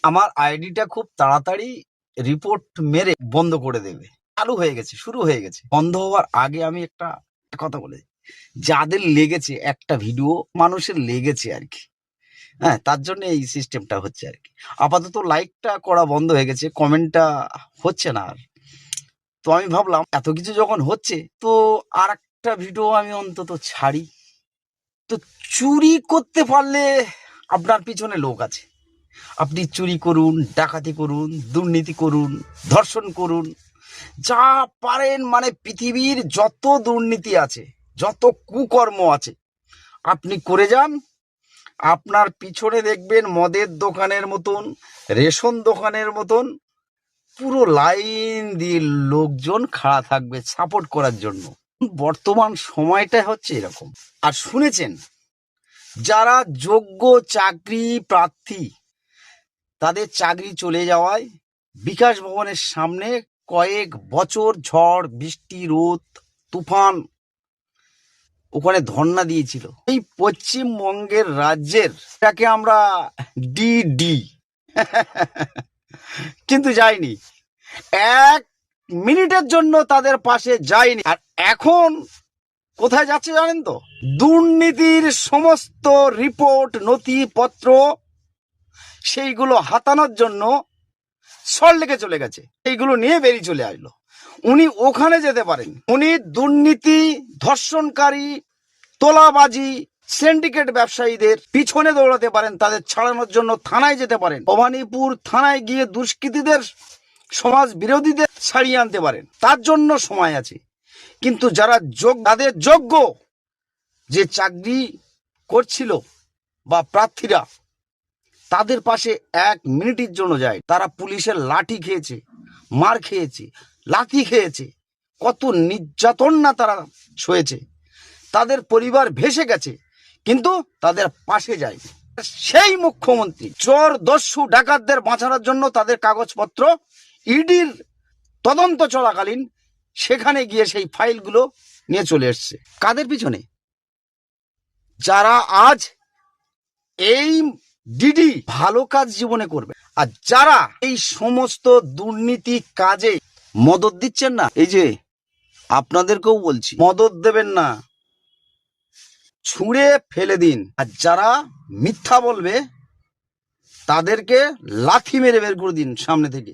আমার আইডিটা খুব তাড়াতাড়ি রিপোর্ট মেরে বন্ধ করে দেবে। চালু হয়ে গেছে, শুরু হয়ে গেছে। বন্ধ হওয়ার আগে আমি একটা কথা বলে দিই, যাদের লেগেছে একটা ভিডিও মানুষের লেগেছে আর কি, হ্যাঁ, তার জন্য এই সিস্টেমটা হচ্ছে আর কি। আপাতত লাইকটা করা বন্ধ হয়ে গেছে, কমেন্টটা হচ্ছে না আর। তো আমি ভাবলাম এত কিছু যখন হচ্ছে তো আর একটা ভিডিও আমি অন্তত ছাড়ি। তো চুরি করতে পারলে আপনার পিছনে লোক আছে। আপনি চুরি করুন, ডাকাতি করুন, দুর্নীতি করুন, ধর্ষণ করুন, যা পারেন, মানে পৃথিবীর যত দুর্নীতি আছে, যত কুকর্ম আছে আপনি করে যান। আপনার পিছনে দেখবেন মদের দোকানের মতন, রেশন দোকানের মতন পুরো লাইন দিয়ে লোকজন খাড়া থাকবে সাপোর্ট করার জন্য। বর্তমান সময়টা হচ্ছে এরকম। আর শুনেছেন, যারা যোগ্য চাকরি প্রার্থী তাদের চাকরি চলে যাওয়ায় বিকাশ ভবনের সামনে কয়েক বছর ঝড় বৃষ্টি রোদ তুফান ওখানে ধর্ণা দিয়েছিল। এই পশ্চিমবঙ্গের রাজ্যের যাকে আমরা ডিডি কিন্তু যায়নি, 1 মিনিটের জন্য তাদের পাশে যায়নি। আর এখন কোথায় যাচ্ছে জানেন তো? দুর্নীতির সমস্ত রিপোর্ট নথিপত্র সেইগুলো হাতানোর জন্য সল্টলেকে চলে গেছে, এইগুলো নিয়ে বেরিয়ে চলে আসলো। উনি ওখানে যেতে পারেন, উনি দুর্নীতি, ধর্ষণকারী, তোলাবাজি, সিন্ডিকেট ব্যবসায়ীদের পিছনে দৌড়াতে পারেন, তাদের ছাড়ানোর জন্য থানায় যেতে পারেন, ভবানীপুর থানায় গিয়ে দুষ্কৃতীদের, সমাজ বিরোধীদের ছাড়িয়ে আনতে পারেন, তার জন্য সময় আছে। কিন্তু যারা তাদের যোগ্য যে চাকরি করছিল বা প্রার্থীরা, তাদের পাশে 1 মিনিটের জন্য যায়, তারা পুলিশের লাঠি খেয়েছে, মার খেয়েছে, লাথি খেয়েছে, কত নির্যাতন না তারা সয়েছে, তাদের পরিবার ভেসে গেছে, কিন্তু তাদের পাশে যায়। সেই মুখ্যমন্ত্রী চোর দস্যু ডাকাতদের বাঁচানোর জন্য তাদের কাগজপত্র ইডির তদন্ত চলাকালীন সেখানে গিয়ে সেই ফাইলগুলো নিয়ে চলে এসছে। কাদের পিছনে? যারা আজ এই ডিডি ভালো কাজ জীবনে করবে, আর যারা এই সমস্ত দুর্নীতি কাজে মদত দিচ্ছেন না, এই যে আপনাদেরকেও বলছি, মদত দেবেন না, ছুঁড়ে ফেলে দিন। আর যারা মিথ্যা বলবে তাদেরকে লাথি মেরে বের করে দিন সামনে থেকে।